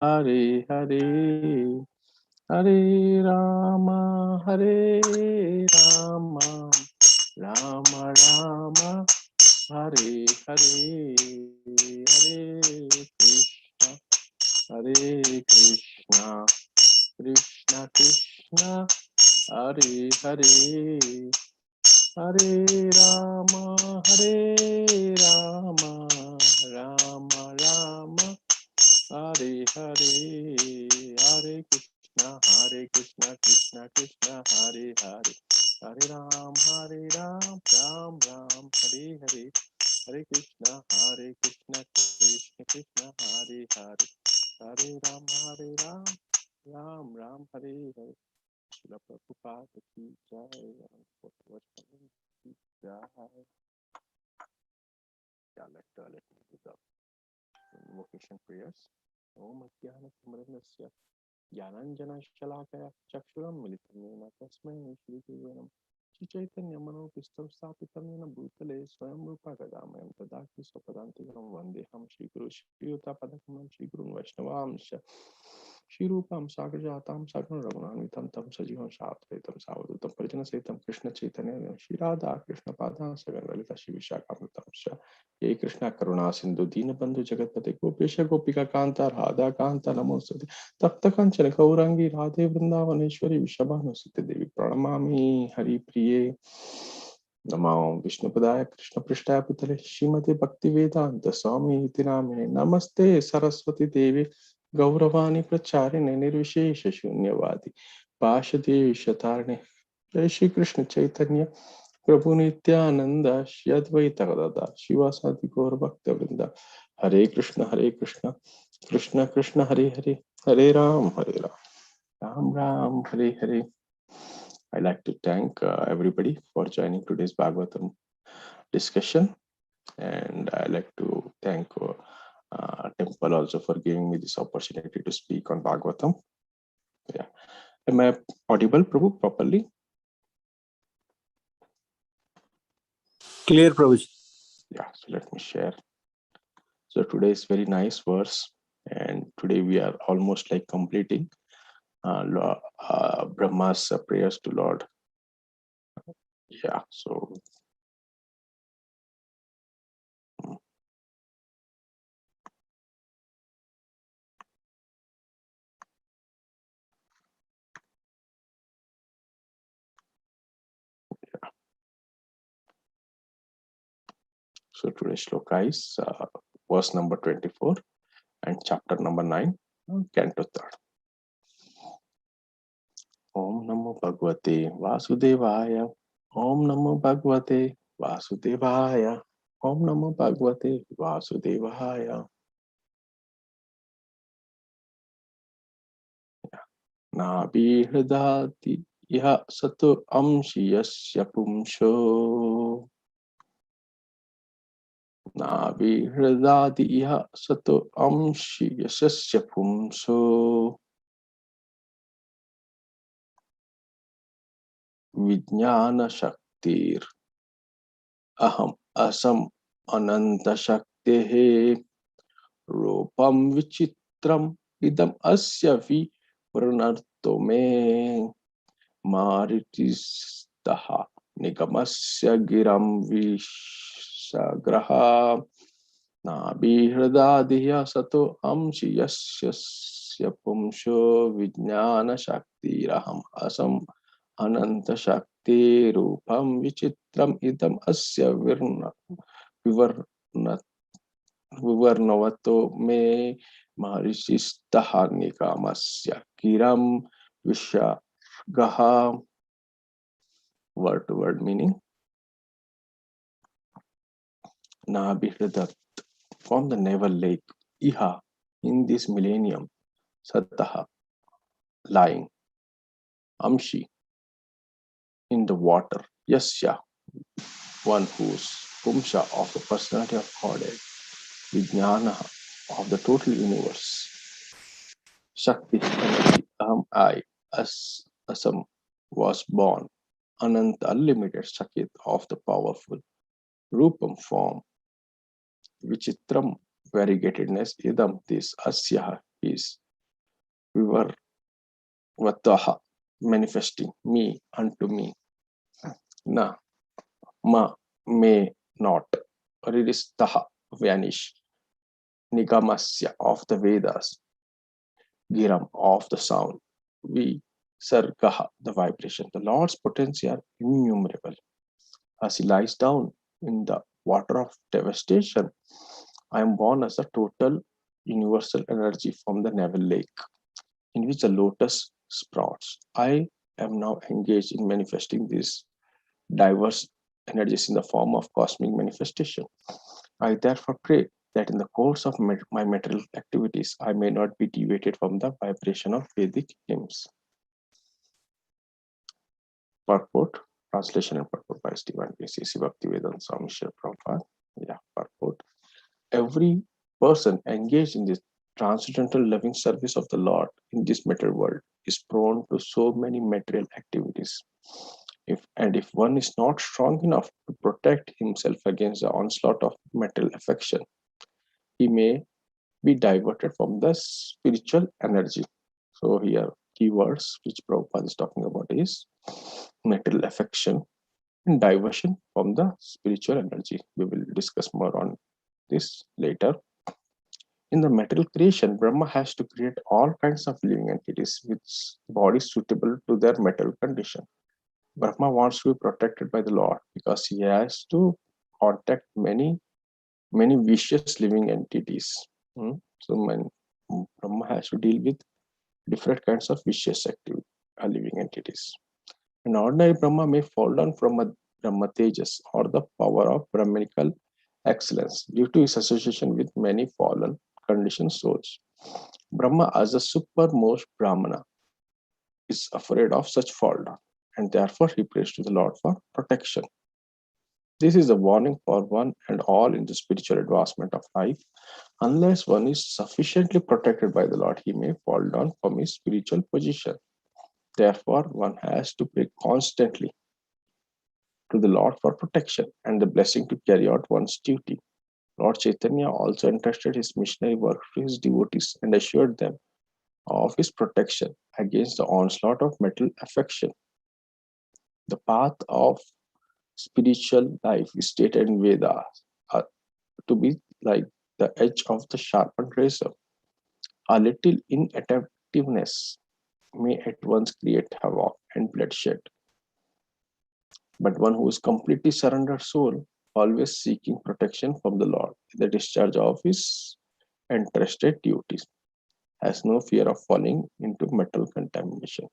Hare Hare, Hare Rama, Hare Rama, Rama Rama, Hare Hare, Hare Krishna, Hare Krishna, Krishna Krishna, Hare Hare, Hare Rama, Hare Rama, Rama Rama, Hare Hare, Hare Krishna, Hare Krishna, Krishna Krishna, Hare Hare, Hare Ram, Ram Ram, Hare Hare, Hare Krishna, Krishna Krishna, Hare Hare, Hare Ram, Ram Ram, Hare Hare. Srila Prabhupada ki jai, and what ki jai. Yeah, let me do the invocation prayers. Om Adhyana Samaranasya Jnananjana Shalakaya Chakshuram Militamena Tasmai Shri Gurave Namah. Shri Chaitanya Manopistam Sthapitam Yena Bhutale Swayam Rupa Gadamayam Tadaki Swapadantikam Vandeham Shri Guru Shri Yuta Padakamam Shri Guru Vaishnavamsha Shri Rupam Sagrajatam Sakam Raghunanvitam Tam Sajivam Sattvetam Savadutam Parjana Setam Krishna Chaitanya Shri Radha Krishna Pada Sagan Lalita Shri Vishakamatamsha Ye Krishna Karuna Sindhu Deenabandhu Jagatpate Gopesha Gopika Kanta Radha Kanta Namaste तप्त कंचन गौरांगी राधे वृंदावनेश्वरी विषभानुसुते देवी प्रणमामि हरिप्रिये नमो विष्णुपदाय कृष्ण पृष्ठाय पितले श्रीमते भक्ति वेदांत स्वामी इति नामिने नमस्ते सरस्वती देवी गौरवाणी प्रचारिणे निर्विशेष शून्यवादी पाशदेवी शतारिणे जय श्री कृष्ण चैतन्य प्रभु नित्यानंद श्री अद्वैत गदाधर शिवासादि गौर भक्त वृंदा हरे Krishna Krishna Krishna Hare Hare Hare Ram Ram Ram, Hare Hare. I'd like to thank everybody for joining today's Bhagavatam discussion, and I'd like to thank Temple also for giving me this opportunity to speak on Bhagavatam. Yeah, am I audible, Prabhu, properly? Clear, Prabhuji. Yeah, so let me share. So today is very nice verse, and today we are almost like completing Brahma's prayers to Lord. Yeah, so so today's shloka is verse number 24 and chapter number 9, canto 3rd. Om Namo Bhagavate Vasudevaya. Om Namo Bhagavate Vasudevaya. Om Namo Bhagavate Vasudevaya. Nabi Hridati Iha Satu Amshi Yasya Pumsho. Nabi Hridati Iha Satu Amshi Yasya Pumsho. Vijnana Shaktir Aham Asam Ananta Shaktehe Rupam Vichitram Idam Asya Vipranarto Me Maritistaha Nigamasya Giram Vishagraha Nabi Hridadiya Sato Amshi Yasya Pumsho Vijnana Shakti Raham Asam Ananta Shakti Rupam Vichitram Idam Asya Vivarnavato Me Maharishistha Nikamasya Kiram Vishagaha. Word to word meaning. Nabihradat, from the navel lake, Iha, in this millennium, Sataha, lying, Amshi, in the water, Yasya, one whose Pumsha of the personality of Godhead, Vijnana of the total universe, Shakti, energy, I, Asam, was born, Ananta, unlimited, Shakit, of the powerful, Rupam, form, Vichitram, variegatedness, Idam, this, Asya, his, vivaratvataha, manifesting me unto me. Na, ma, may not. Riristaha, vanish. Nigamasya, of the Vedas. Giram, of the sound. Vi, sargaha, the vibration. The Lord's potency are innumerable. As he lies down in the water of devastation, I am born as a total universal energy from the navel lake, in which the lotus sprouts. I am now engaged in manifesting these diverse energies in the form of cosmic manifestation. I therefore pray that in the course of my material activities, I may not be deviated from the vibration of Vedic hymns. Purport, translation and purport by Stephen P.C. Bhaktivedanta Swami Srila Prabhupada. Yeah, purport. Every person engaged in this transcendental loving service of the Lord in this material world is prone to so many material activities. If one is not strong enough to protect himself against the onslaught of material affection, he may be diverted from the spiritual energy. So here, keywords which Prabhupada is talking about is material affection and diversion from the spiritual energy. We will discuss more on this later. In the material creation, Brahma has to create all kinds of living entities with bodies suitable to their material condition. Brahma wants to be protected by the Lord because he has to contact many vicious living entities. So Brahma has to deal with different kinds of vicious living entities. An ordinary Brahma may fall down from a Brahma Tejas or the power of Brahmanical excellence due to his association with many fallen conditioned souls. Brahma, as the supermost Brahmana, is afraid of such fall down, and therefore he prays to the Lord for protection. This is a warning for one and all in the spiritual advancement of life. Unless one is sufficiently protected by the Lord, he may fall down from his spiritual position. Therefore, one has to pray constantly to the Lord for protection and the blessing to carry out one's duty. Lord Chaitanya also entrusted his missionary work to his devotees and assured them of his protection against the onslaught of material affection. The path of spiritual life is stated in Vedas to be like the edge of the sharpened razor. A little inattentiveness may at once create havoc and bloodshed. But one who is completely surrendered soul, always seeking protection from the Lord, the discharge of his entrusted duties, has no fear of falling into metal contamination.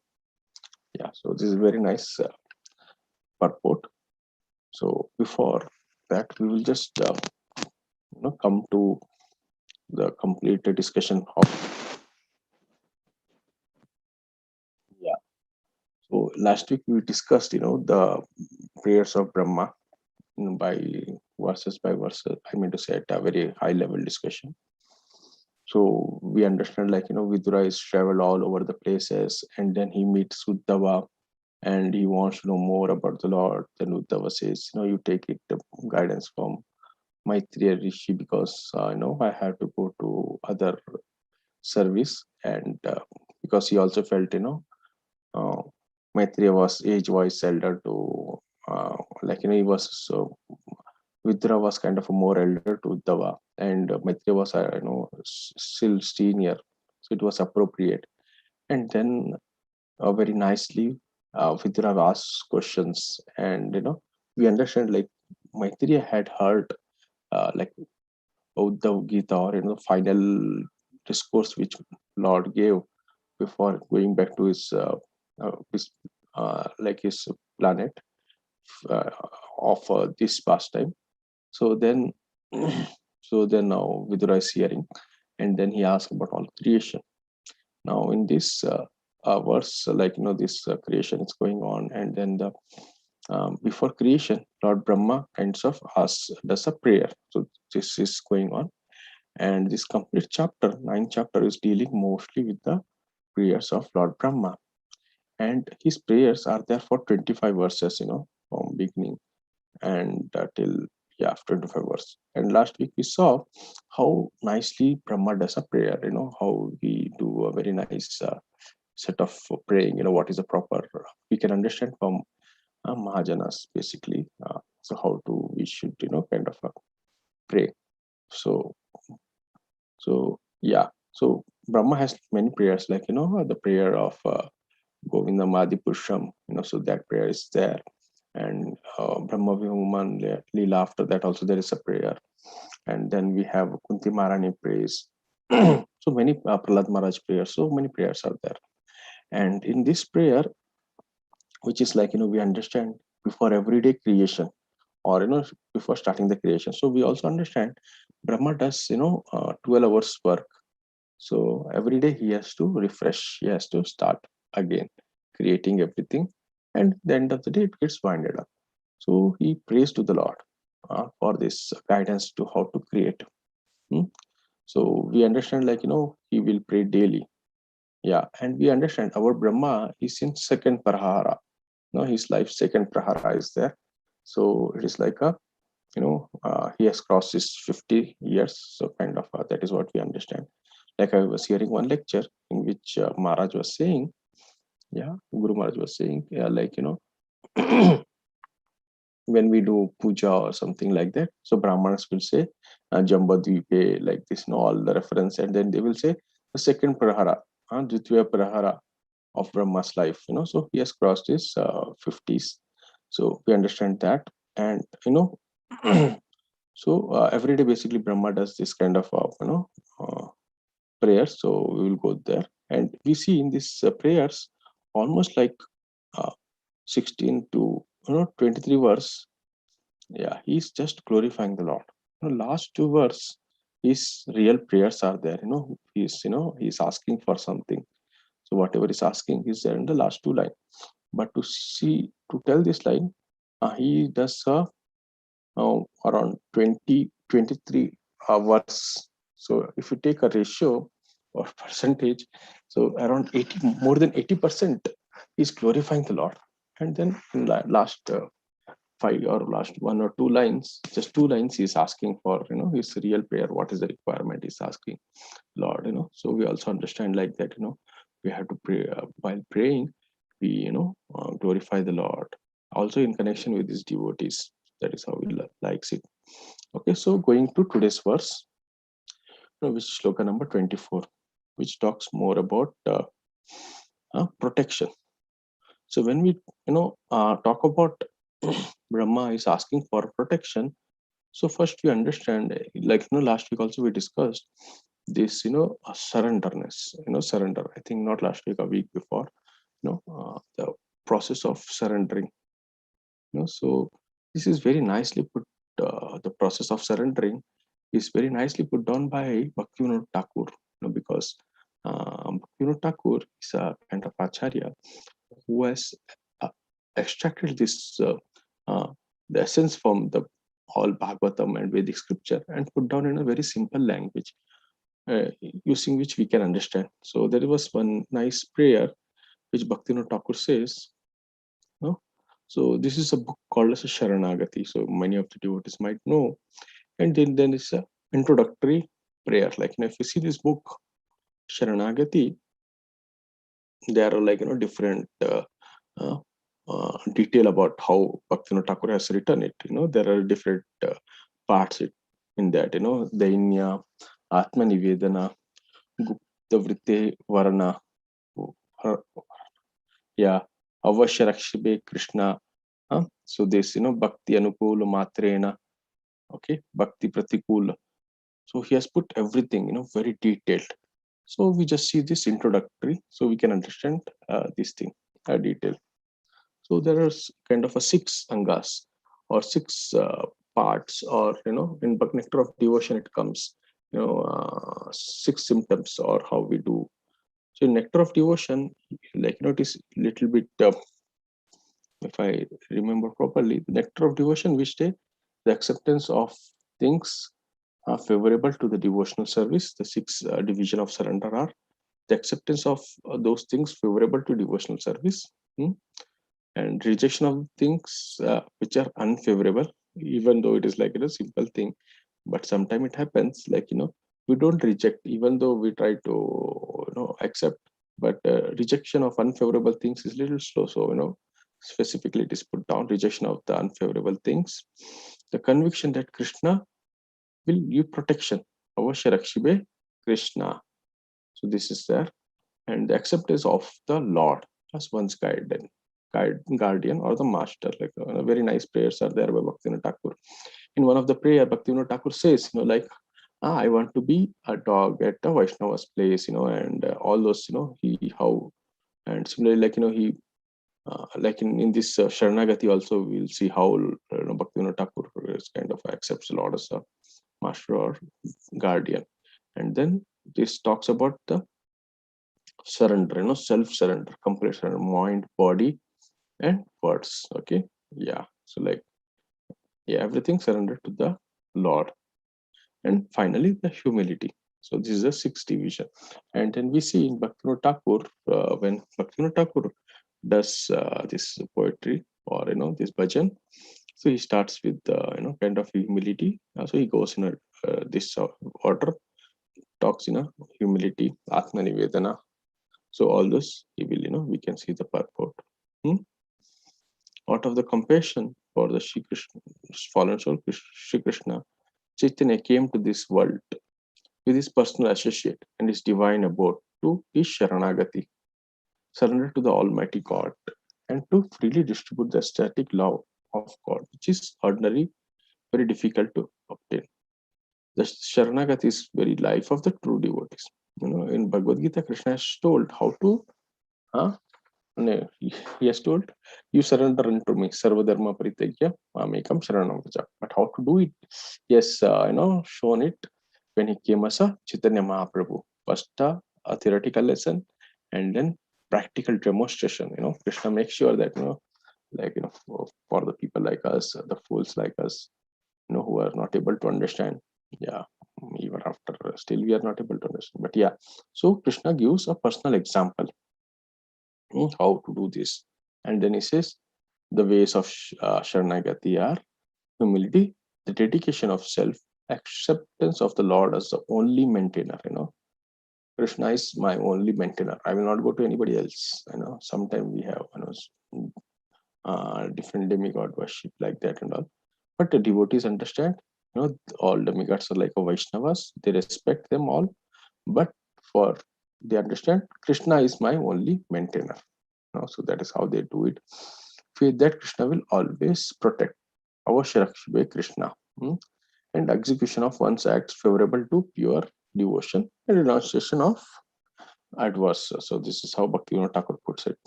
Yeah, so this is very nice purport. So before that, we will just come to the complete discussion of. Yeah. So last week we discussed, the prayers of Brahma by verses by verses. I mean to say at a very high level discussion. So we understand, Vidura is traveled all over the places, and then he meets Uddhava, and he wants to know more about the Lord. Then Uddhava says, you take it guidance from Maitreya Rishi because I have to go to other service, and because he also felt Maitreya was age-wise elder to he was so Vidura was kind of a more elder to Uddhava, and Maitreya was still senior, so it was appropriate. And then very nicely, Vidura asked questions, and we understand like Maitreya had heard like Uddhav Gita or final discourse which Lord gave before going back to his his planet of this pastime. So then, now Vidura is hearing, and then he asks about all creation. Now in this verse, this creation is going on, and then the before creation, Lord Brahma does a prayer. So this is going on, and this complete chapter, 9th chapter, is dealing mostly with the prayers of Lord Brahma, and his prayers are there for 25 verses, from beginning and till Yeah, 25 verse. And last week we saw how nicely Brahma does a prayer, how we do a very nice set of praying, what is a proper, we can understand from Mahajanas basically. So how to, we should, kind of pray. So, yeah. So Brahma has many prayers, like, the prayer of Govinda Madi Purusham, so that prayer is there. And Brahma Vihuman Leela, after that also there is a prayer. And then we have Kunti Maharani praise. So many Prahlad Maharaj prayers, so many prayers are there. And in this prayer, which is like, we understand before everyday creation, or before starting the creation. So we also understand Brahma does 12 hours work. So every day he has to refresh, he has to start again creating everything, and at the end of the day it gets winded up. So he prays to the Lord for this guidance to how to create. Hmm? So we understand, like, he will pray daily. Yeah, and we understand our Brahma is in second prahara. His life second prahara is there. So it is like a, he has crossed his 50 years. So kind of that is what we understand. Like I was hearing one lecture in which Maharaj was saying, yeah, Guru Maharaj was saying, yeah, like, when we do puja or something like that, so Brahmanas will say, Jambadvipe, like this, all the reference, and then they will say the second prahara, Dvitiya prahara of Brahma's life, so he has crossed his 50s. So we understand that. And, so every day basically Brahma does this kind of, prayers. So we will go there. And we see in these prayers, almost like uh, 16 to, 23 verse. Yeah, he's just glorifying the Lord. Last two verse, his real prayers are there. He's asking for something. So whatever he's asking is there in the last two line. But to tell this line, he does around 20, 23 hours. So if you take a ratio or percentage, so around 80, more than 80% is glorifying the Lord. And then in last five or last one or two lines, just two lines, he's asking for, his real prayer. What is the requirement? He's asking Lord, So we also understand like that, we have to pray while praying, we, glorify the Lord. Also in connection with his devotees. That is how he likes it. Okay, so going to today's verse, which is shloka number 24, which talks more about protection. So when we, talk about Brahma is asking for protection, so first we understand, like, last week also we discussed this, surrenderness, surrender. I think not last week, a week before, the process of surrendering. So this is very nicely put. The process of surrendering is very nicely put down by Bhaktivinoda Thakur, because Bhaktivinoda Thakur is a kind of acharya who has uh, extracted this the essence from the whole Bhagavatam and Vedic scripture and put down in a very simple language, using which we can understand. So there was one nice prayer which Bhaktivinoda Thakur says. No? So this is a book called as a Sharanagati. So many of the devotees might know. And then it's a introductory prayer. Like, if you see this book, Sharanagati, there are, like, different uh, detail about how Bhaktivinoda Thakur has written it. There are different parts in that. Dainya, Atma Nivedana, Gupta Vritte Varana, uh, yeah, Avashya Rakshibe Krishna. So this, Bhakti Anukula Matrena, okay, Bhakti Pratikula. So he has put everything, very detailed. So we just see this introductory, so we can understand this thing, detail. So there are kind of a six angas or six parts, or, in Nectar of Devotion it comes, six symptoms or how we do. So in Nectar of Devotion, like, it is little bit, if I remember properly, the Nectar of Devotion, which day the acceptance of things favorable to the devotional service. The six division of surrender are the acceptance of those things favorable to devotional service, and rejection of things which are unfavorable, even though it is like a simple thing. But sometimes it happens, like we don't reject, even though we try to accept. But rejection of unfavorable things is little slow. So specifically it is put down: rejection of the unfavorable things, the conviction that Krishna will give protection. Avashya Rakshibe Krishna. So this is there. And the acceptance of the Lord as one's guardian or the master. Like very nice prayers are there by Bhaktivinoda Thakur. In one of the prayer, Bhaktivinoda Thakur says, like, I want to be a dog at the Vaishnava's place, and all those, he how. And similarly, like he like in this Sharanagati also, we'll see how Bhaktivinoda Thakur is kind of accepts the Lord as a master or guardian. And then this talks about the surrender, self surrender, complete surrender, mind, body, and words. Okay, yeah. So like, yeah, everything surrendered to the Lord. And finally, the humility. So this is a sixth division. And then we see in Bhaktivinoda Thakur, when Bhaktivinoda Thakur does this poetry, or this bhajan, so he starts with kind of humility. So he goes in this order, talks in a humility, Atma Nivedana. So all this he will, we can see the purport. Hmm? Out of the compassion for the Shri Krishna, fallen soul, Shri Krishna, Chaitanya came to this world with his personal associate and his divine abode to his Sharanagati, surrender to the Almighty God, and to freely distribute the static love of God, which is ordinary, very difficult to obtain. The Sharanagati is very life of the true devotees. In Bhagavad Gita, Krishna has told how to, huh? No, he has told, you surrender unto me, Sarva Dharma Paritagya, Mamekam Sharanam Vraja. But how to do it? Yes, shown it when he came as a Chaitanya Mahaprabhu. First, a theoretical lesson, and then practical demonstration. Krishna makes sure that, like, for the people like us, the fools like us, who are not able to understand. Yeah, even after, still we are not able to understand. But yeah, so Krishna gives a personal example how to do this. And then he says, the ways of Sharanagati are humility, the dedication of self, acceptance of the Lord as the only maintainer. Krishna is my only maintainer. I will not go to anybody else. Sometimes we have, different demigod worship like that and all. But the devotees understand, all demigods are like a Vaishnavas. They respect them all. But for they understand, Krishna is my only maintainer. So that is how they do it. Faith that Krishna will always protect. Avashya Krishna. And execution of one's acts favorable to pure devotion and renunciation of adverse. So this is how Bhaktivinoda Thakur puts it.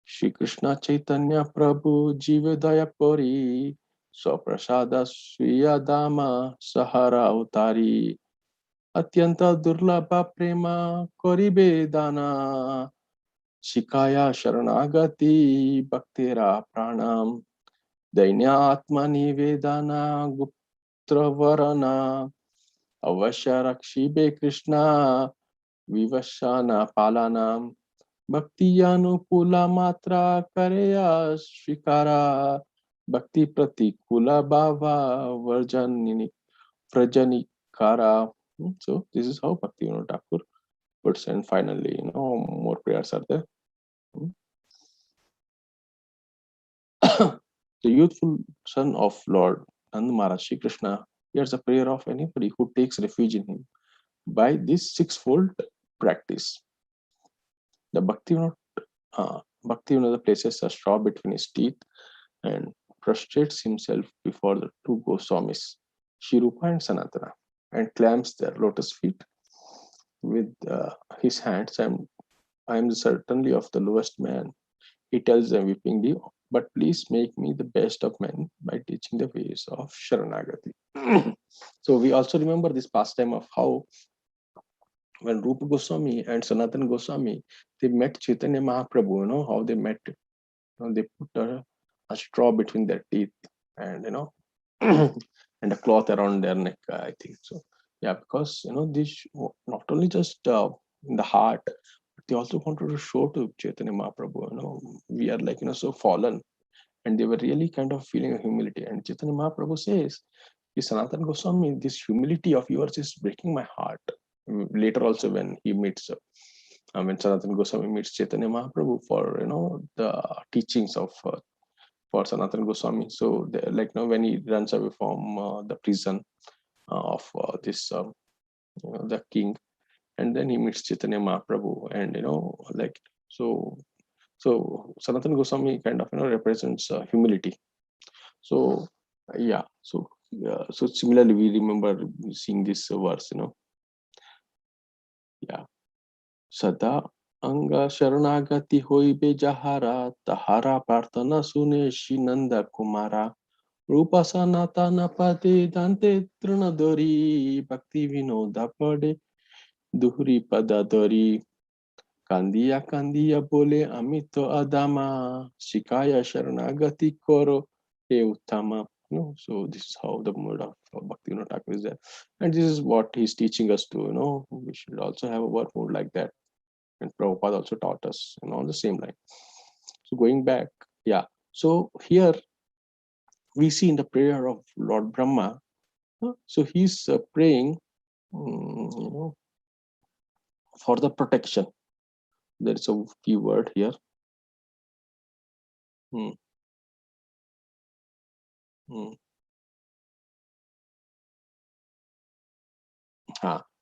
Shri Krishna Chaitanya Prabhu Jivedaya Puri Swaprasada Swiyadama Sahara Utari Atyanta Durlabha Prema Koribe Dana Shikaya Sharanagati Bhaktera Pranam Dainya Nivedana Guptra Varana Avashya Rakshibe Krishna Vivashana Palanam Bhaktiyanupula Matra Kareya Shrikara Bhakti Pratikula Bhava Vrajanikara. So this is how Bhaktivinoda Thakur puts, and finally, more prayers are there. The youthful son of Lord Nand Maharaj Shri Krishna hears a prayer of anybody who takes refuge in him by this sixfold practice. The Bhaktivinoda places a straw between his teeth and prostrates himself before the two Goswamis, Shirupa and Sanatana, and clamps their lotus feet with his hands. I am certainly of the lowest man. He tells them weepingly, but please make me the best of men by teaching the ways of Sharanagati. So we also remember this pastime of how when Rupa Goswami and Sanatan Goswami, they met Chaitanya Mahaprabhu, how they met. They put a straw between their teeth and, and a cloth around their neck, I think. So, yeah, because, this not only just in the heart, but they also wanted to show to Chaitanya Mahaprabhu, we are like, so fallen, and they were really kind of feeling a humility. And Chaitanya Mahaprabhu says, Sanatana Goswami, this humility of yours is breaking my heart. Later also when he meets, when Sanatana Goswami meets Chaitanya Mahaprabhu for, the teachings of for Sanatana Goswami. So like, when he runs away from the prison of this, the king, and then he meets Chaitanya Mahaprabhu, and like, so Sanatana Goswami kind of represents humility. So yeah, so similarly we remember seeing this verse, yeah. Sada anga sharanagati hoibe jahara tahara prarthana sune Shinanda Kumara Rupa sanatana pade dante trinadori bhakti vinoda pade duhri padadori Kandiya Kandiya bole amito adama shikaya sharanagati koro he uttama. So this is how the mode of Bhakti Thakur is there, and this is what he's teaching us to. We should also have a work mode like that, and Prabhupada also taught us, on the same line. So going back, yeah. So here we see in the prayer of Lord Brahma, so he's praying, for the protection. There is a keyword here. Hmm. Hmm.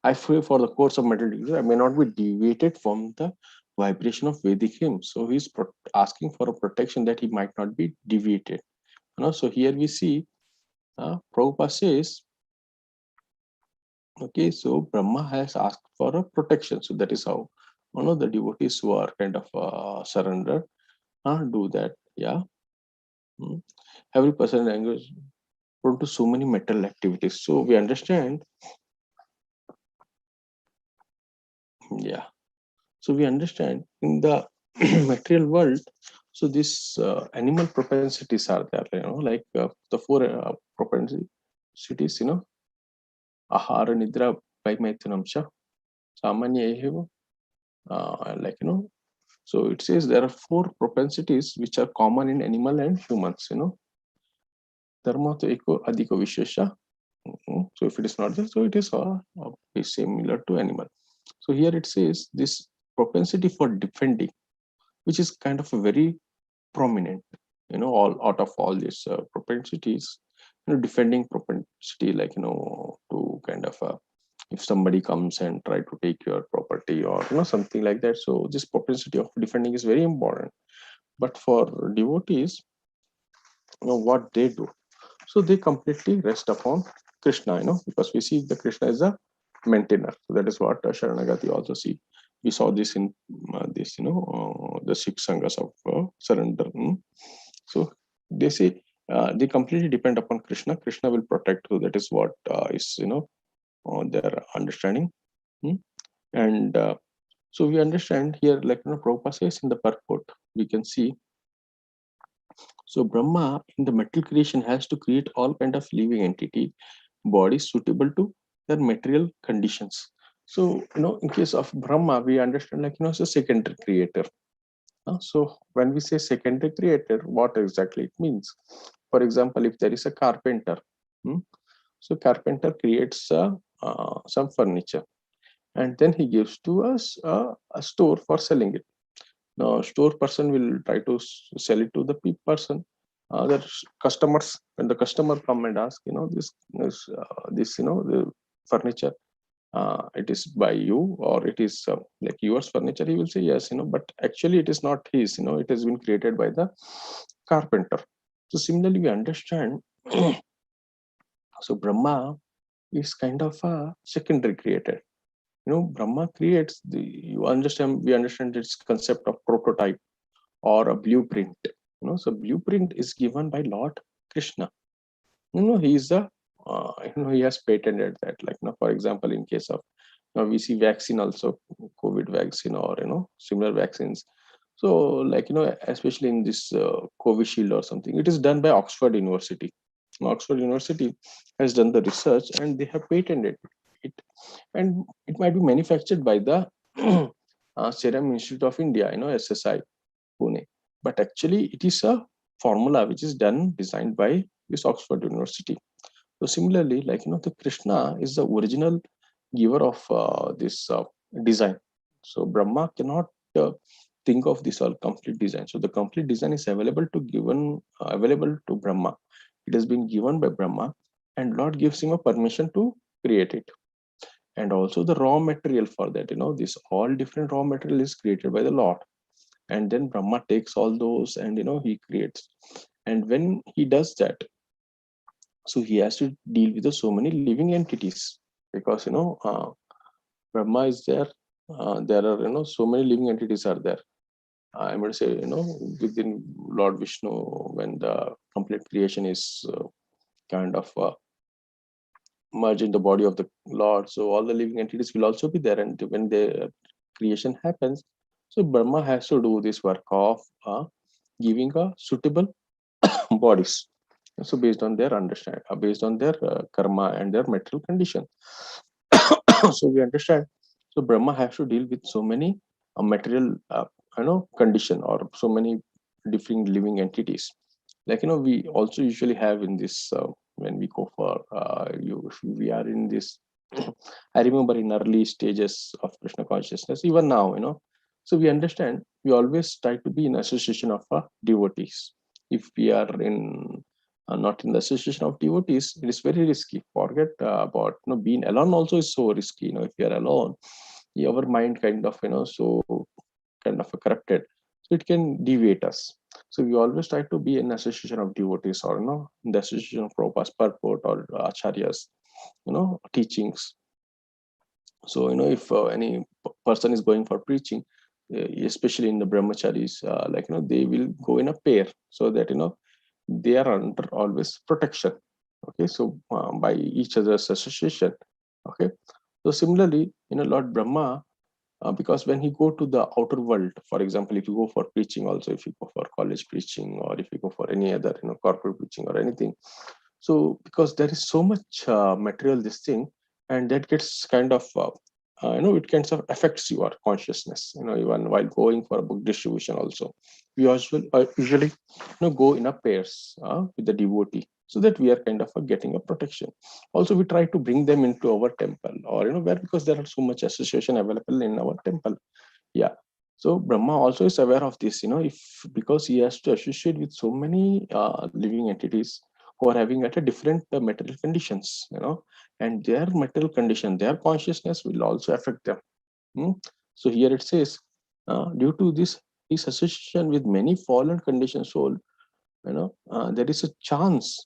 I pray for the course of material I may not be deviated from the vibration of Vedic hymns. So he's asking for a protection that he might not be deviated. So here we see Prabhupada says, okay, so Brahma has asked for a protection. So that is how the devotees who are kind of surrender do that. Yeah. Every person language prone to so many mental activities. So we understand, yeah. So we understand in the material world, so these animal propensities are there, like the four propensities, ahara, nidra, vaimaitunamsha, samanya ehiva, like, so it says there are four propensities which are common in animal and humans, dharma to eko adhiko vishesha. So if it is not there, so it is similar to animal. So here it says this propensity for defending, which is kind of a very prominent, all out of all these propensities, defending propensity, like, to kind of if somebody comes and try to take your property or something like that. So this propensity of defending is very important. But for devotees, what they do, so they completely rest upon Krishna, because we see the Krishna is a maintainer. So that is what Sharanagati also see. We saw this in this, the six sanghas of surrender. So they say they completely depend upon Krishna. Krishna will protect. So that is what is, their understanding. And so we understand here, like, Prabhupada says in the purport, we can see. So Brahma in the material creation has to create all kind of living entity bodies suitable to their material conditions. So, in case of Brahma, we understand, like, it's a secondary creator. So when we say secondary creator, what exactly it means? For example, if there is a carpenter, hmm, so carpenter creates some furniture, and then he gives to us a store for selling it. Now, store person will try to sell it to the person. The customers, when the customer come and ask, this, the furniture, it is by you, or it is like yours furniture, he will say yes, but actually it is not his, it has been created by the carpenter. So similarly we understand, so Brahma is kind of a secondary creator. Brahma creates the, we understand this concept of prototype or a blueprint. So blueprint is given by Lord Krishna. He is the he has patented that, like, for example, in case of, we see vaccine also, COVID vaccine, or similar vaccines. So, like, especially in this Covishield or something, it is done by Oxford University. Oxford University has done the research and they have patented it, and it might be manufactured by the Serum Institute of India, SSI, Pune, but actually it is a formula which is designed by this Oxford University. So similarly, the Krishna is the original giver of this design. So Brahma cannot think of this all complete design. So the complete design is available to Brahma. It has been given by Brahma, and Lord gives him a permission to create it. And also the raw material for that, this all different raw material is created by the Lord. And then Brahma takes all those and he creates. And when he does that, so he has to deal with so many living entities, because Brahma is there. There are so many living entities are there. I'm going to say, within Lord Vishnu, when the complete creation is kind of merged in the body of the Lord, so all the living entities will also be there. And when the creation happens, so Brahma has to do this work of giving a suitable bodies. So based on their understand, based on their karma and their material condition. So we understand. So Brahma has to deal with so many material, condition, or so many different living entities. We also usually have in this when we go for we are in this. I remember in early stages of Krishna consciousness, even now, so we understand, we always try to be in association of devotees. If we are in not in the association of devotees, it is very risky. Forget about being alone. Also is so risky. If you are alone, your mind kind of so kind of corrupted, so it can deviate us. So we always try to be in association of devotees, or in the association of Prabhupada's purport or acharyas, teachings. So if any person is going for preaching, especially in the brahmacharis, they will go in a pair, so that they are under always protection. Okay, so by each other's association. Okay, so similarly, Lord Brahma, because when he go to the outer world, for example, if you go for preaching, also if you go for college preaching, or if you go for any other corporate preaching or anything, so because there is so much material this thing, and that gets kind of it kind of affects your consciousness, even while going for a book distribution also. We also usually go in a pairs with the devotee, so that we are kind of getting a protection. Also we try to bring them into our temple, or where, because there are so much association available in our temple. Yeah, so Brahma also is aware of this, if because he has to associate with so many living entities who are having at a different material conditions, and their material condition, their consciousness will also affect them. Hmm? So here it says, due to this his association with many fallen conditioned soul, there is a chance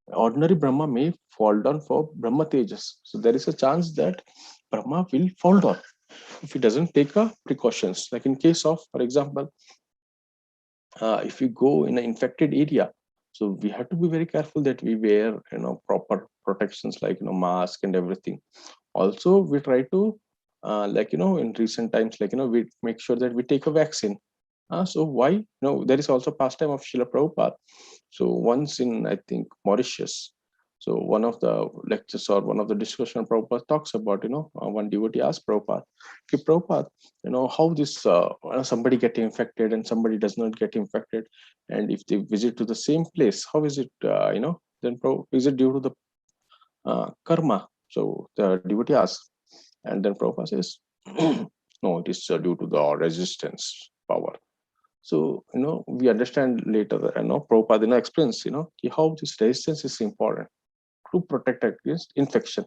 ordinary Brahma may fall down for Brahma Tejas. So there is a chance that Brahma will fall down if he doesn't take precautions. Like in case of, for example, if we go in an infected area, so we have to be very careful that we wear proper protections, like mask and everything. Also we try to in recent times, we make sure that we take a vaccine. So why, there is also pastime of Srila Prabhupada. So once in, I think, Mauritius, so one of the lectures or one of the discussion Prabhupada talks about, one devotee asked Prabhupada, okay, Prabhupada, how this somebody get infected and somebody does not get infected, and if they visit to the same place, how is it, then is it due to the karma? So the devotee asks, and then Prabhupada says, no, it is due to the resistance power. So, we understand later, Prabhupada explains, how this resistance is important to protect against infection.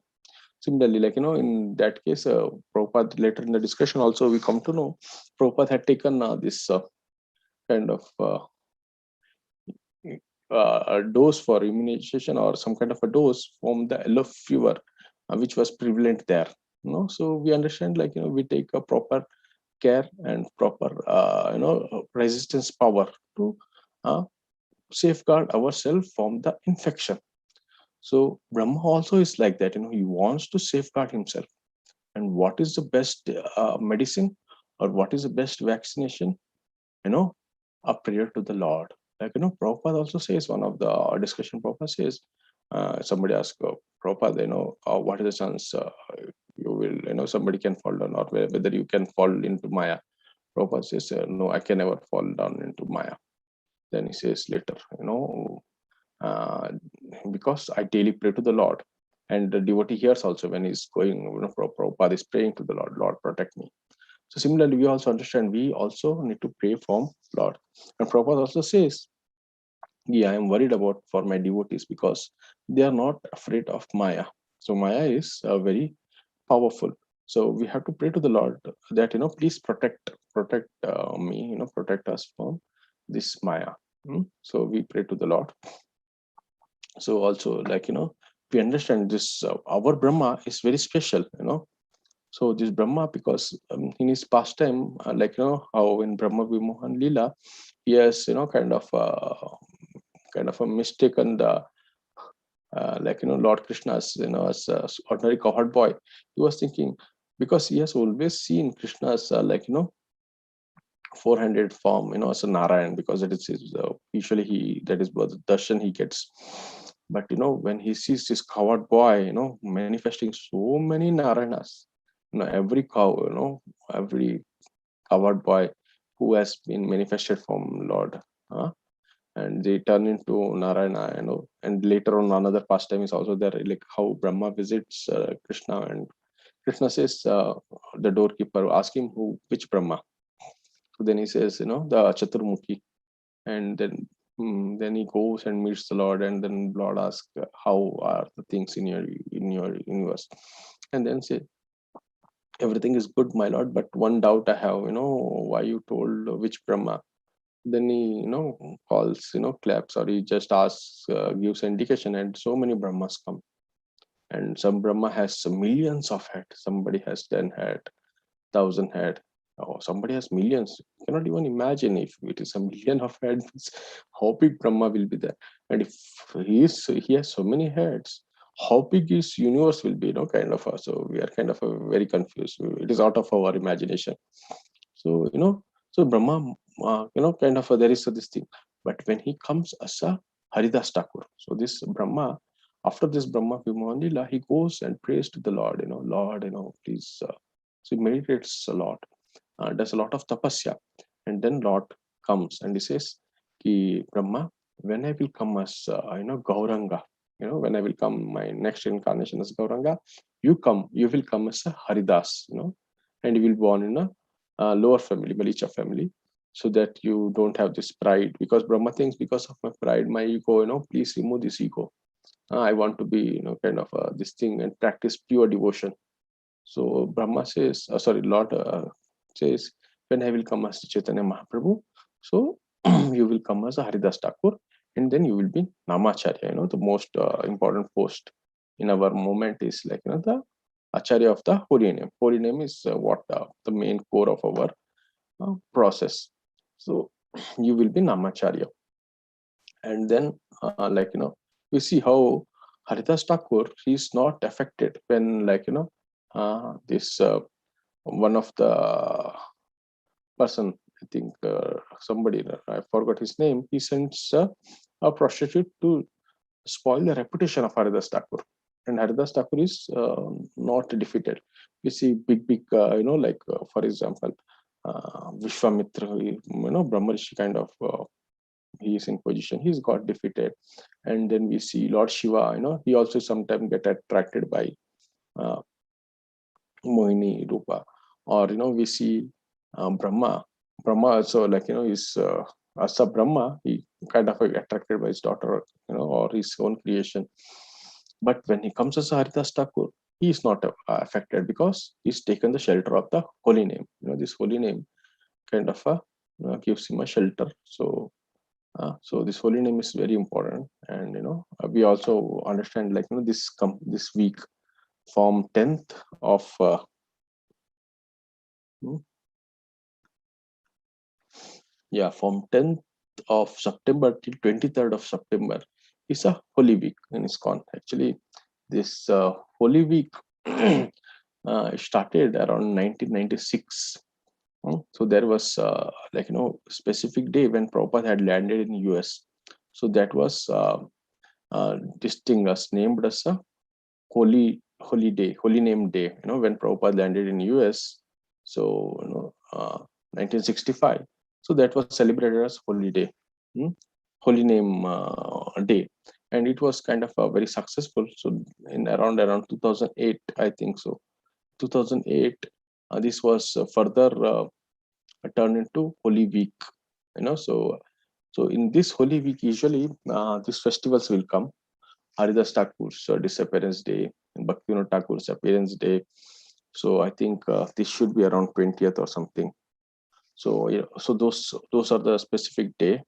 Similarly, in that case, Prabhupada, later in the discussion also, we come to know Prabhupada had taken this kind of a dose for immunization, or some kind of a dose from the yellow fever, which was prevalent there. So we understand, we take a proper care and proper resistance power to uh, safeguard ourselves from the infection. So Brahma also is like that. He wants to safeguard himself. And what is the best medicine, or what is the best vaccination? A prayer to the Lord. Prabhupada also says, one of the discussion Prabhupada says, somebody asked Prabhupada, what is the chance you will, somebody can fall down, or whether you can fall into Maya. Prabhupada says, no, I can never fall down into Maya. Then he says later, uh, because I daily pray to the Lord. And the devotee hears also when he's going, Prabhupada is praying to the Lord, Lord protect me. So similarly, we also understand we also need to pray from Lord. And Prabhupada also says, yeah, I am worried about for my devotees because they are not afraid of Maya. So Maya is very powerful. So we have to pray to the Lord that, please protect me, protect us from this Maya. So we pray to the Lord. So also, like, we understand this, our Brahma is very special. So this Brahma, because in his pastime, like, how in Brahma Vimohan Leela, he has, kind of a mistaken the, like, Lord Krishna's, as a ordinary cowherd boy. He was thinking, because he has always seen Krishna's, like, four-handed form, as a Narayan, because that is his, usually that is what the darshan he gets. But when he sees this cowherd boy, manifesting so many Narayanas, every cow, every cowherd boy who has been manifested from Lord, and they turn into Narayana, and later on another pastime is also there, like how Brahma visits Krishna, and Krishna says, the doorkeeper, ask him which Brahma. So then he says, the Chaturmukhi, and then he goes and meets the Lord, and then Lord asks, how are the things in your universe? And then say, everything is good, my Lord, but one doubt I have, why you told which Brahma? Then he, calls, claps, or he just asks, gives indication, and so many Brahmas come. And some Brahma has millions of head, somebody has 10 head, 1,000 head, or somebody has millions. You cannot even imagine if it is a million of heads, how big Brahma will be there. And if he has so many heads, how big his universe will be, kind of. So we are kind of very confused. It is out of our imagination. So, so Brahma, kind of there is this thing. But when he comes as a Haridas Thakur, so this Brahma, after this Brahma Vimanila, he goes and prays to the Lord, Lord, please. So he meditates a lot, does a lot of tapasya. And then Lord comes and he says, Ki Brahma, when I will come as, Gauranga, when I will come, my next incarnation as Gauranga, you will come as a Haridas, and you will born in a lower family, Malicha family, so that you don't have this pride. Because Brahma thinks, because of my pride, my ego, please remove this ego. I want to be, kind of this thing and practice pure devotion. So Brahma says, sorry, Lord says, when I will come as Chaitanya Mahaprabhu, so you will come as a Haridas Thakur, and then you will be Namacharya. The most important post in our movement is like, the Acharya of the holy name. Holy name is what the main core of our process. So you will be Namacharya. And then, like, we see how Haridas Thakur, he is not affected when, like, this one of the person, I think somebody, I forgot his name, he sends a prostitute to spoil the reputation of Haridas Thakur. And Haridas Thakur is not defeated. We see big, like, for example, Vishwamitra, Brahma Rishi kind of, he is in position, he's got defeated. And then we see Lord Shiva, he also sometimes get attracted by uh, Mohini Rupa. Or, we see Brahma. Brahma also, like, is as a Brahma, he kind of attracted by his daughter, or his own creation. But when he comes as a Haridas Thakur, he is not affected because he's taken the shelter of the holy name. This holy name kind of gives him a shelter. So this holy name is very important. And we also understand, like, this week from 10th of hmm, from 10th of September till 23rd of September is a holy week in ISKCON. Actually, this holy week started around 1996. So there was, like, specific day when Prabhupada had landed in US. So that was this thing was named as a holy name day, when Prabhupada landed in US. So 1965. So that was celebrated as holy day. holy name day, and it was kind of very successful. So in around 2008, I think so, 2008, this was further turned into Holy Week. So in this Holy Week, usually these festivals will come. Haridas Thakur's disappearance day, and Bhaktivinoda Thakur's appearance day. So I think this should be around 20th or something. So so those are the specific day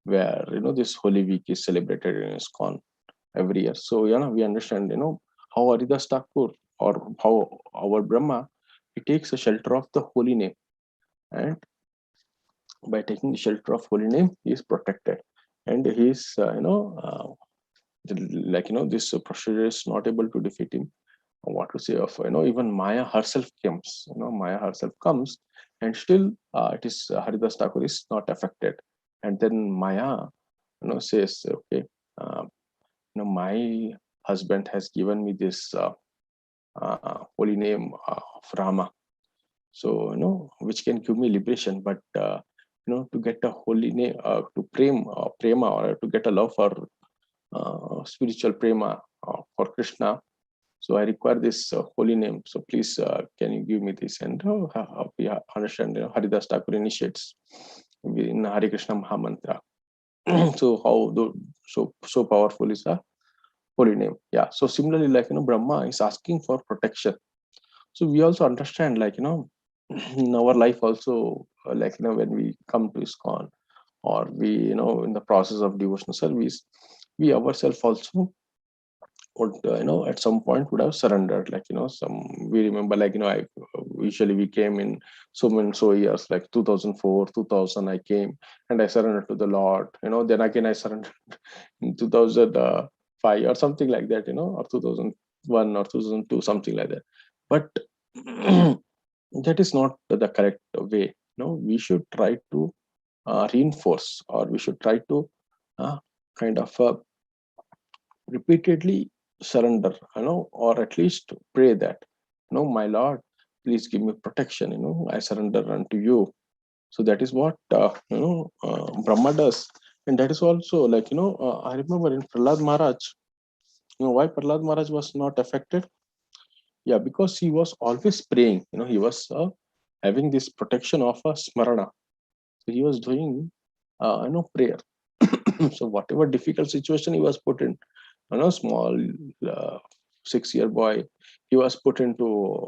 where this Holy Week is celebrated in ISKCON every year. So we understand how Haridas Thakur, or how our Brahma, he takes a shelter of the holy name, and by taking the shelter of holy name, he is protected, and he is this procedure is not able to defeat him. What to say of even Maya herself comes, Maya herself comes, and still it is Haridas Thakur is not affected, and then Maya says, okay, uh, my husband has given me this holy name of Rama, so which can give me liberation, but to get a holy name, to prema, or to get a love for spiritual prema for Krishna, so I require this holy name, so please can you give me this? And we understand Haridas Thakur initiates in Hare Krishna Mahamantra. So so powerful is a holy name. Yeah, so similarly, like Brahma is asking for protection. So we also understand, like in our life also, like when we come to ISKCON, or we in the process of devotional service, we ourselves also would at some point would have surrendered, like some, we remember, like I usually we came in so many so years, like 2004 2000 I came, and I surrendered to the Lord, then again I surrendered in 2005 or something like that, or 2001 or 2002, something like that. But that is not the correct way. We should try to reinforce, or we should try to kind of repeatedly surrender, or at least pray that, my Lord, please give me protection, I surrender unto you. So that is what Brahma does. And that is also, like I remember in Prahlad Maharaj, why Prahlad Maharaj was not affected. Yeah, because he was always praying, he was having this protection of a smarana. So he was doing prayer. So whatever difficult situation he was put in, small uh, 6-year boy, he was put into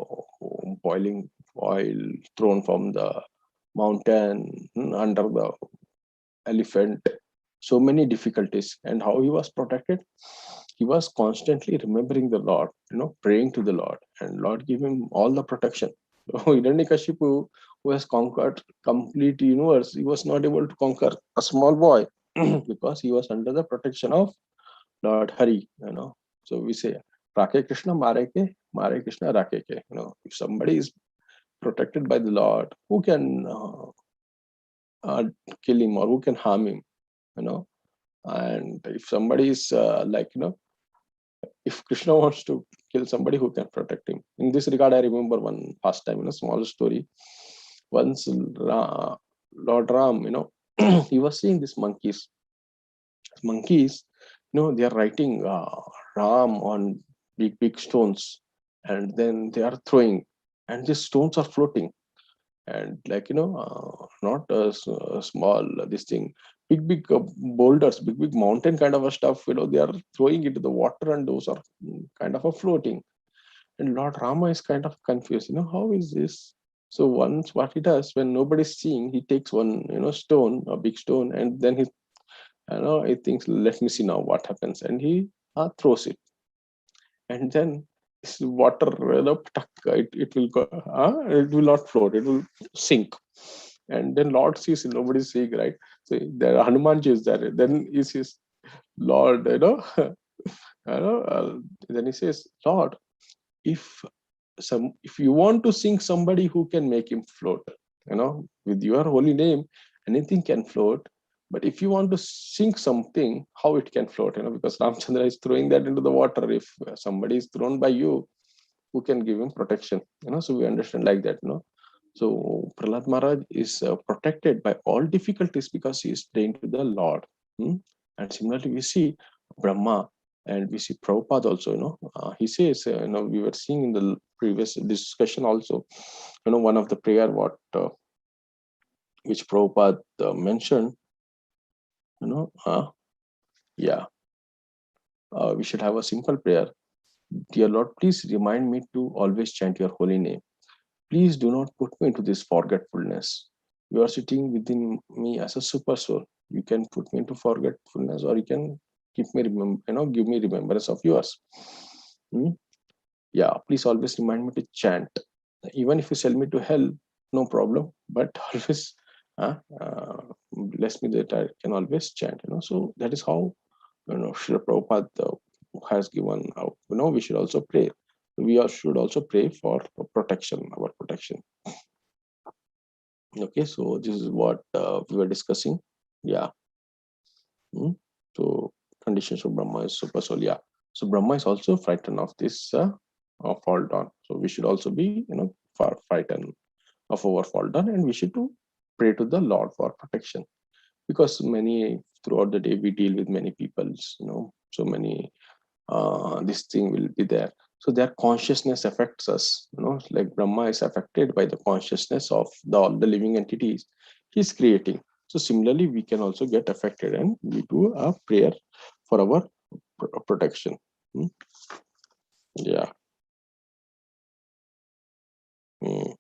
boiling oil thrown from the mountain, under the elephant, so many difficulties. And how he was protected, he was constantly remembering the Lord, praying to the Lord, and Lord gave him all the protection. Hiranyakashipu, who has conquered complete universe, he was not able to conquer a small boy because he was under the protection of Lord Hari. So we say, Rake Krishna, Mare Krishna, Rake Ke. If somebody is protected by the Lord, who can uh, kill him, or who can harm him? You know, and if somebody is if Krishna wants to kill somebody, who can protect him? In this regard, I remember one past time, small story. Once Lord Ram, he was seeing these monkeys, they are writing Ram on big stones, and then they are throwing, and these stones are floating, and like not a small this thing, big boulders, big mountain kind of a stuff, they are throwing into the water, and those are kind of a floating. And Lord Rama is kind of confused, how is this? So once, what he does, when nobody's seeing, he takes one stone, a big stone, and then he he thinks, let me see now what happens, and he throws it, and then this water, it will go, it will not float, it will sink. And then Lord sees, nobody's seeing, right? So there Hanumanji is there, then he says, Lord, then he says, Lord, if if you want to sink somebody, who can make him float? With your holy name, anything can float. But if you want to sink something, how it can float? Because Ramchandra is throwing that into the water. If somebody is thrown by you, who can give him protection? So we understand like that. So Prahlad Maharaj is protected by all difficulties because he is praying to the Lord. Hmm? And similarly, we see Brahma and we see Prabhupada also. He says, we were seeing in the previous discussion also, one of the prayer which Prabhupada mentioned, you know, uh, yeah, we should have a simple prayer. Dear Lord, please remind me to always chant your holy name. Please do not put me into this forgetfulness. You are sitting within me as a super soul. You can put me into forgetfulness, or you can give me remembrance of yours. Hmm? Yeah, please always remind me to chant. Even if you sell me to hell, no problem. But always bless me that I can always chant. So that is how Srila Prabhupada has given out. We should also pray. We should also pray for protection, our protection. Okay, so this is what we were discussing. Yeah. Hmm. So conditions of Brahma is super soul. Yeah. So Brahma is also frightened of this fall down. So we should also be, far frightened of our fall down, and we should to pray to the Lord for protection, because many throughout the day we deal with many peoples. So many this thing will be there. So their consciousness affects us. Like Brahma is affected by the consciousness of all the living entities he's creating. So similarly, we can also get affected, and we do a prayer for our protection. Hmm? Yeah. Hmm.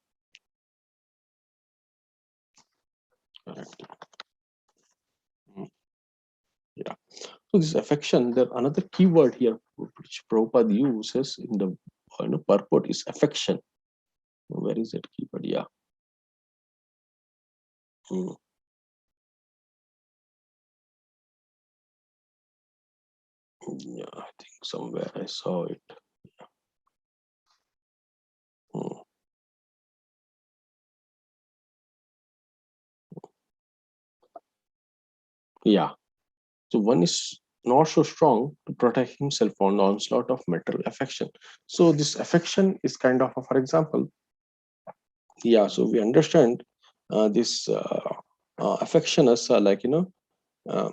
Correct. Hmm. Yeah. So this affection, there another key word here which Prabhupada uses in the purport is affection. Where is that keyword? Yeah. Hmm. Yeah, I think somewhere I saw it. Hmm. Yeah. So one is not so strong to protect himself from the onslaught of material affection. So this affection is kind of, for example, yeah. So we understand this affection as uh,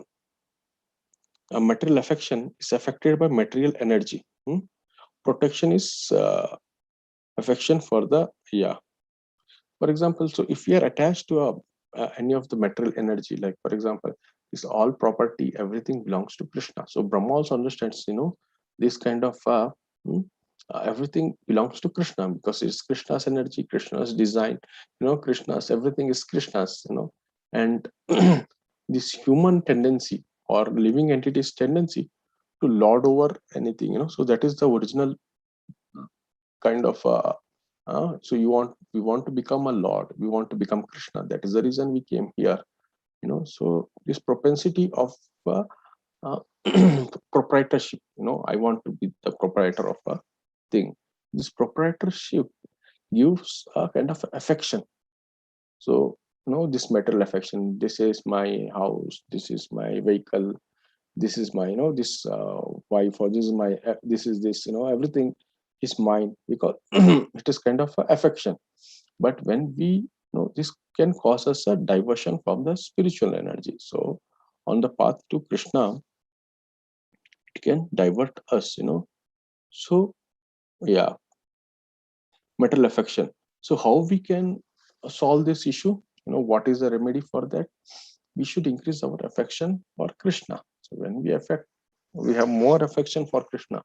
a material affection is affected by material energy. Hmm? Protection is affection for the, yeah. For example, so if we are attached to any of the material energy, like for example, is all property, everything belongs to Krishna. So Brahma also understands, this kind of hmm, everything belongs to Krishna because it's Krishna's energy, Krishna's design, Krishna's everything is Krishna's, and this human tendency or living entity's tendency to lord over anything, so that is the original kind of so we want to become a lord, we want to become Krishna. That is the reason we came here. So this propensity of uh, uh, proprietorship, I want to be the proprietor of a thing. This proprietorship gives a kind of affection. So this material affection, this is my house, this is my vehicle, this is my this wife, or this is my this is this, everything is mine, because it is kind of a affection. But when we this can cause us a diversion from the spiritual energy. So on the path to Krishna, it can divert us. So yeah, material affection. So how we can solve this issue? What is the remedy for that? We should increase our affection for Krishna. So when we have more affection for Krishna.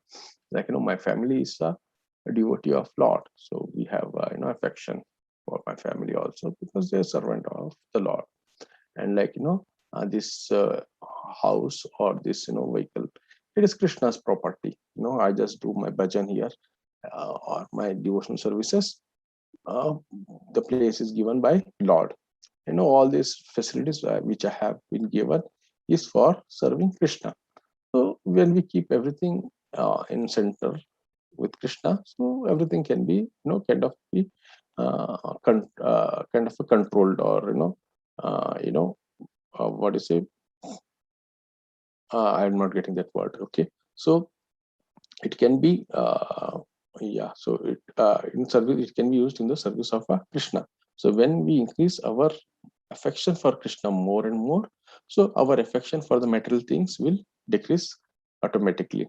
Like my family is a devotee of Lord, so we have affection for my family also, because they're servant of the Lord. And like this house or this vehicle, it is Krishna's property. I just do my bhajan here, or my devotional services. Uh, the place is given by Lord. All these facilities which I have been given is for serving Krishna. So when we keep everything in center with Krishna, so everything can be kind of be kind of a controlled, or what is it? I'm not getting that word. Okay, so it can be yeah. So it in service, it can be used in the service of Krishna. So when we increase our affection for Krishna more and more, so our affection for the material things will decrease automatically.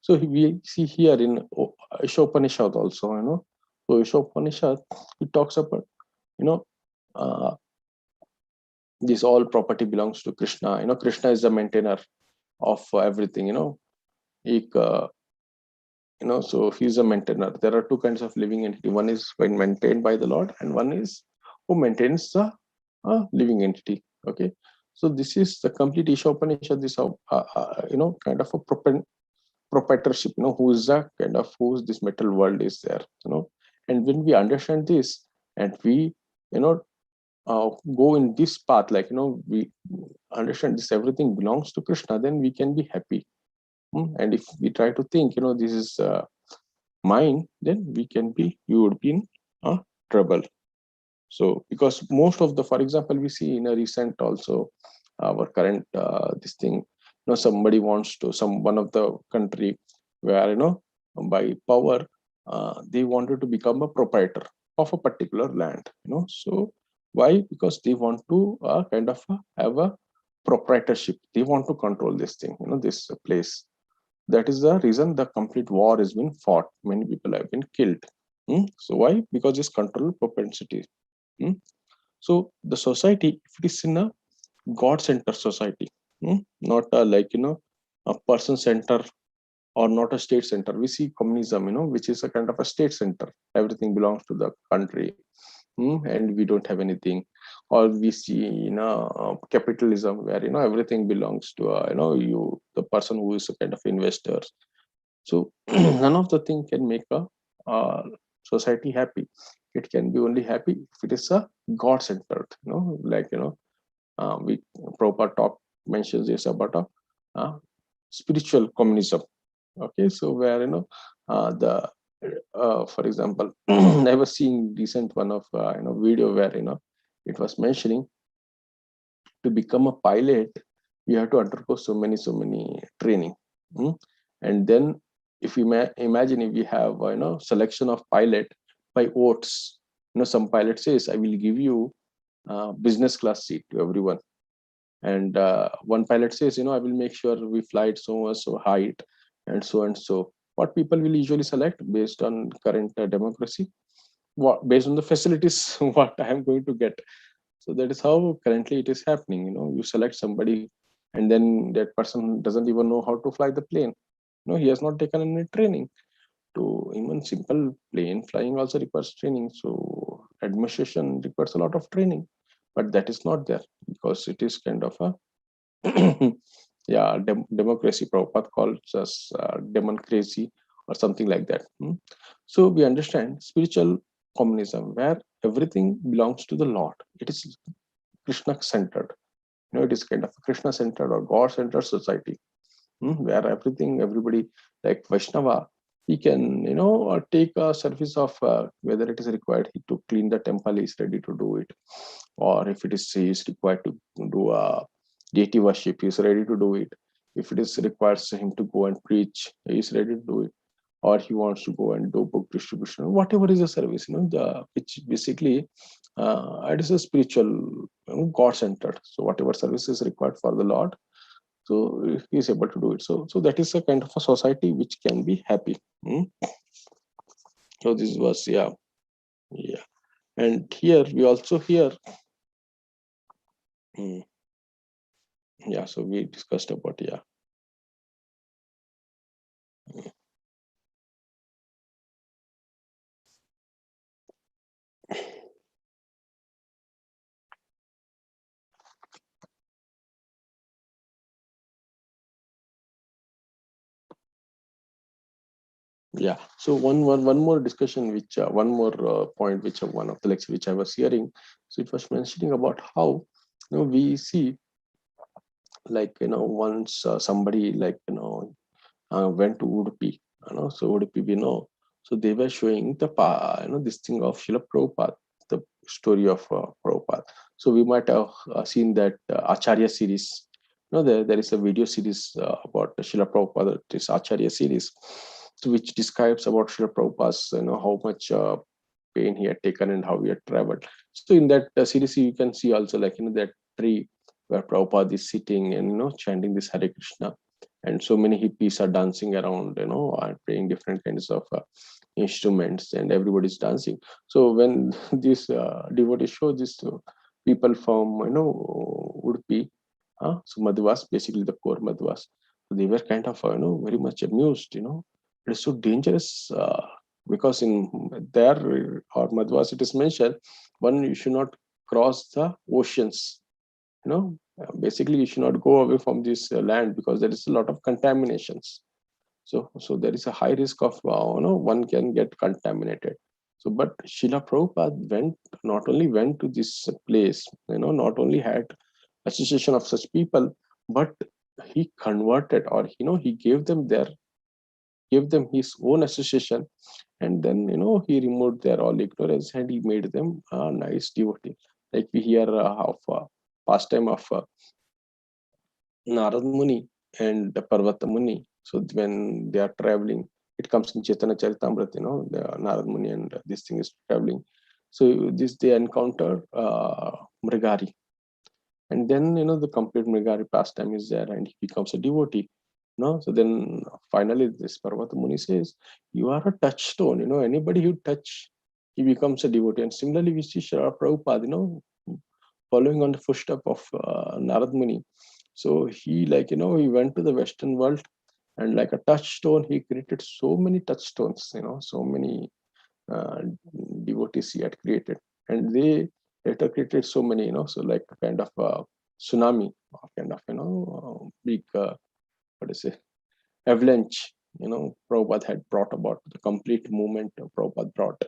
So we see here in Ishopanishad also, So Ishopanishad, it talks about, you know, uh, this all property belongs to Krishna. Krishna is the maintainer of everything. He, so he's a maintainer. There are two kinds of living entity. One is when maintained by the Lord, and one is who maintains the living entity. Okay, so this is the complete Ishopanishad. This kind of a proprietorship. Who is the kind of who this metal world is there. And when we understand this, and we you know go in this path, like we understand this everything belongs to Krishna, then we can be happy. And if we try to think, this is mine, then you would be in trouble. So because most of the, for example, we see in a recent also our current this thing, somebody wants to, one of the country where by power they wanted to become a proprietor of a particular land. So why? Because they want to kind of have a proprietorship. They want to control this thing, this place. That is the reason the complete war has been fought. Many people have been killed. So why? Because it's control propensity. Hmm? So the society, if it is in a God-centered society, not a person center, or not a state center. We see communism, which is a kind of a state center. Everything belongs to the country, and we don't have anything. Or we see capitalism, where everything belongs to the person who is a kind of investor. So none of the thing can make a society happy. It can be only happy if it is a God centered. Like we Prabhupada talk mentions this about a spiritual communism. Okay, so where the for example, I was seeing recent one of video where it was mentioning to become a pilot you have to undergo so many training. And then if you imagine, if we have selection of pilot by votes, some pilot says, I will give you business class seat to everyone, and one pilot says, I will make sure we fly it so height and so and so. What people will usually select based on current democracy, what based on the facilities what I am going to get. So that is how currently it is happening. You select somebody, and then that person doesn't even know how to fly the plane. He has not taken any training. To even simple plane flying also requires training. So administration requires a lot of training, but that is not there because it is kind of a yeah, democracy. Prabhupada calls us democracy or something like that. So we understand spiritual communism where everything belongs to the Lord. It is Krishna centered. It is kind of a Krishna centered or God centered society, where everybody, like Vaishnava, he can take a service of whether it is required to clean the temple, he is ready to do it. Or if it is he is required to do a deity worship, he is ready to do it. If it is requires him to go and preach, he is ready to do it. Or he wants to go and do book distribution, whatever is the service, which basically it is a spiritual, God centered. So whatever service is required for the Lord, so he is able to do it. So that is a kind of a society which can be happy. So this was, yeah. And here we also hear, yeah, so we discussed about, yeah. Yeah. So one more discussion, which one more point, which one of the lecture which I was hearing. So it was mentioning about how we see, like once somebody, like went to Udupi, so Udupi, so they were showing the this thing of Srila Prabhupada, the story of Prabhupada. So we might have seen that Acharya series. There is a video series about Srila Prabhupada, this Acharya series, so which describes about Srila Prabhupada's, how much pain he had taken and how he had traveled. So in that series, you can see also that tree where Prabhupada is sitting and chanting this Hare Krishna, and so many hippies are dancing around, and playing different kinds of instruments, and everybody's dancing. So when this devotees show this to people from Udupi, so Madhvas, basically the core Madhvas, so they were kind of very much amused. It is so dangerous because in there or Madhvas it is mentioned, one, you should not cross the oceans. Basically you should not go away from this land because there is a lot of contaminations. So there is a high risk of one can get contaminated. So but Srila Prabhupada not only went to this place, not only had association of such people, but he converted, or he gave them his own association, and then he removed their all ignorance and he made them a nice devotee. Like we hear of pastime of Narad Muni and Parvata Muni. So when they are traveling, it comes in Chaitanya Charitamrita, the Narad Muni and this thing is traveling. So this they encounter Mrigari, and then the complete Mrigari pastime is there, and he becomes a devotee. So then finally this Parvata Muni says, "You are a touchstone. Anybody you touch, he becomes a devotee." And similarly, we see Srila Prabhupada, following on the footstep of Narad Muni. So he he went to the Western world, and like a touchstone, he created so many touchstones, so many uh, devotees he had created. And they later created so many, so like a kind of tsunami, kind of, big, what is it, avalanche, Prabhupada had brought about the complete movement of Prabhupada brought,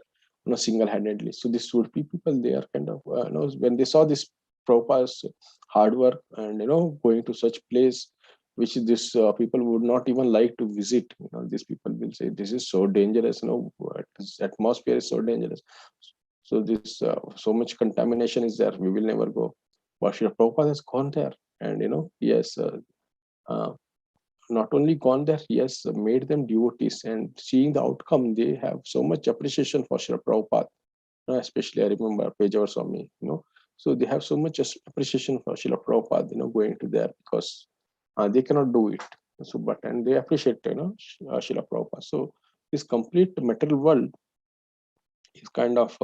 single-handedly. So these Surpi people, they are kind of, when they saw this Prabhupada's hard work and, going to such place, which this people would not even like to visit. These people will say, this is so dangerous, this atmosphere is so dangerous. So this, so much contamination is there, we will never go. But Srila Prabhupada has gone there, and, he has uh, not only gone there, he has made them devotees, and seeing the outcome, they have so much appreciation for Srila Prabhupada. Especially I remember Pejawar Swami, so they have so much appreciation for Srila Prabhupada, going to there because they cannot do it. So, but and they appreciate, Srila Prabhupada. So this complete material world is kind of,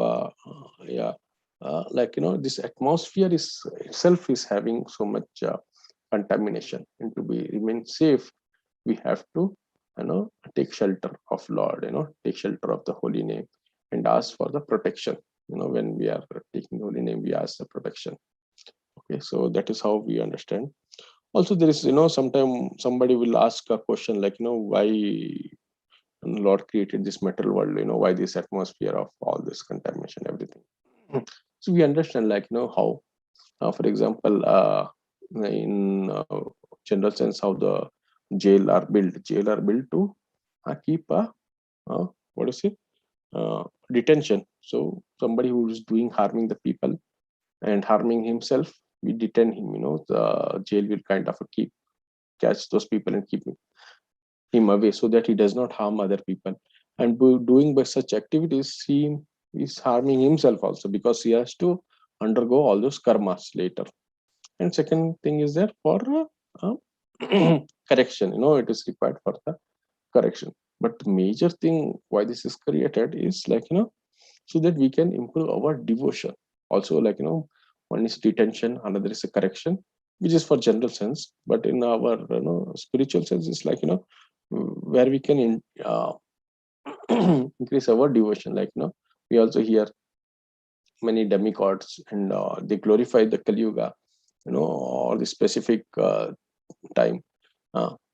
yeah, this atmosphere is itself is having so much contamination, and to be remain safe, we have to take shelter of Lord, take shelter of the holy name, and ask for the protection. When we are taking holy name, we ask the protection. Okay, so that is how we understand. Also there is, sometimes somebody will ask a question like, why Lord created this material world, why this atmosphere of all this contamination, everything. So we understand, like, how for example, in general sense, how the jail are built to keep a what is it, detention. So somebody who is doing harming the people and harming himself, we detain him. The jail will kind of catch those people and keep him away so that he does not harm other people. And doing by such activities, he is harming himself also, because he has to undergo all those karmas later. And second thing is there for uh, correction. It is required for the correction. But the major thing why this is created is like, so that we can improve our devotion. Also, like, one is detention, another is a correction, which is for general sense. But in our spiritual sense, it's like, where we can increase our devotion. Like, we also hear many demigods, and they glorify the Kali Yuga, or the specific time,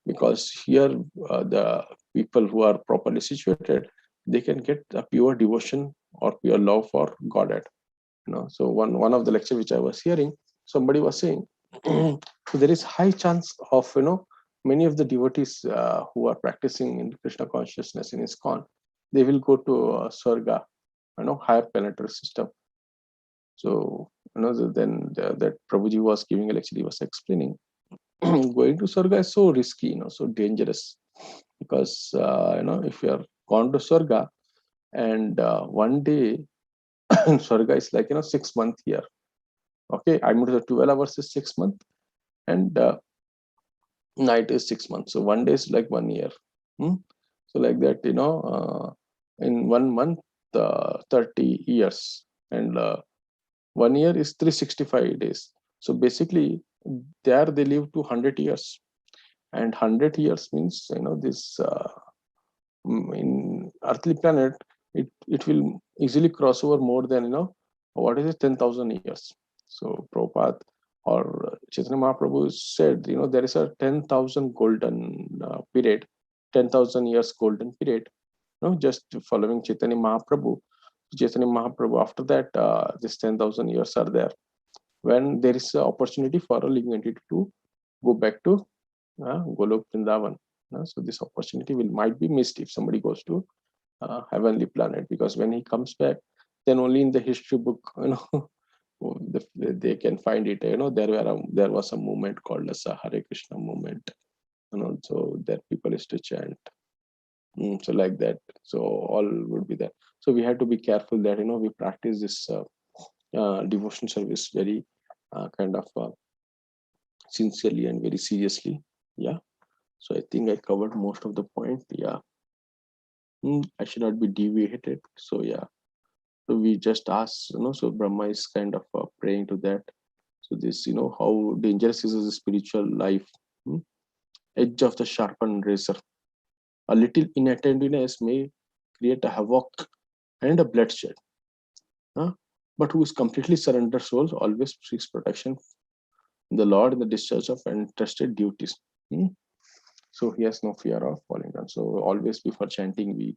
because here the people who are properly situated, they can get a pure devotion or pure love for Godhead. So one of the lecture which I was hearing, somebody was saying, there is high chance of many of the devotees who are practicing in Krishna consciousness in ISKCON, they will go to Swarga, higher planetary system. So then that Prabhuji was giving a lecture, he was explaining, going to Swarga is so risky, so dangerous, because if you are gone to Swarga and one day in Swarga is like 6 months here. Okay, I mean the 12 hours is 6 months, and night is 6 months. So one day is like 1 year. So like that, in 1 month, 30 years, and 1 year is 365 days. So basically, there they live to 100 years, and 100 years means this in earthly planet, it will easily cross over more than what is it, 10,000 years. So Prabhupada or Chaitanya Mahaprabhu said, there is a 10,000 golden period, 10,000 years golden period, just following Chaitanya Mahaprabhu. Chaitanya Mahaprabhu, after that, this 10,000 years are there, when there is an opportunity for a living entity to go back to Golok Vrindavan. So this opportunity might be missed if somebody goes to heavenly planet, because when he comes back, then only in the history book, they can find it. There was a movement called as a Hare Krishna movement, and also there people used to chant. So like that, so all would be there. So we have to be careful that we practice this devotion service very kind of sincerely and very seriously. Yeah. So I think I covered most of the point. Yeah. I should not be deviated. So yeah. So we just ask, so Brahma is kind of praying to that. So this, how dangerous is the spiritual life. Edge of the sharpened razor. A little inattentiveness may create a havoc and a bloodshed. But who is completely surrendered souls always seeks protection in the Lord in the discharge of entrusted duties. So he has no fear of falling down. So always before chanting, we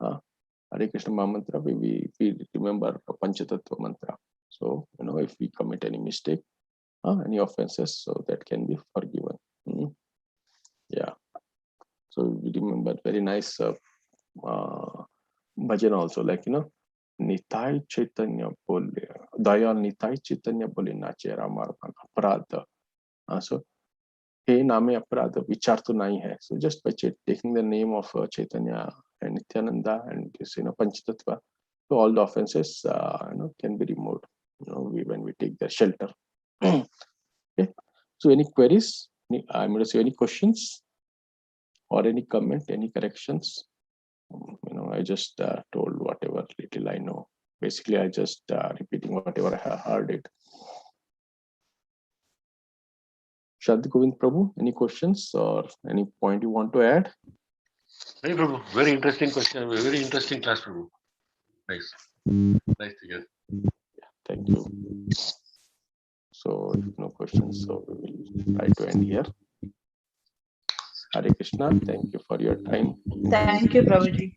Hare Krishna Mahamantra, we remember Panchatattva mantra. So if we commit any mistake, any offenses, so that can be forgiven. Yeah. So we remember very nice bhajan also, like Nitai Chaitanya bole, Dayal Nitai Chaitanya bole nache Ramar Aparadha. So हे नामे अपराध विचार तो नहीं है. So just by taking the name of Chaitanya and Nityananda and this Panchatattva, so all the offenses can be removed. When we take the shelter. Okay. So any queries? I'm going to say any questions or any comment, any corrections? I just told whatever little I know. Basically, I just repeating whatever I heard it. Shadi Govind Prabhu, any questions or any point you want to add? Hey Prabhu, very interesting question. Very interesting class, Prabhu. Nice. Nice to hear. Yeah, thank you. So if no questions, so we will try to end here. Hare Krishna, thank you for your time. Thank you, Prabhuji.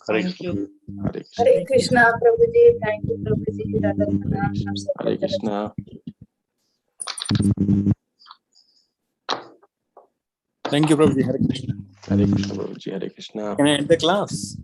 Thank you. Hare Krishna. Hare Krishna, Prabhuji. Thank you, Prabhuji. Radha Hare Krishna. Thank you, Prabhuji. Hare Krishna. Hare Krishna, Prabhuji. Hare Krishna. Can I end the class?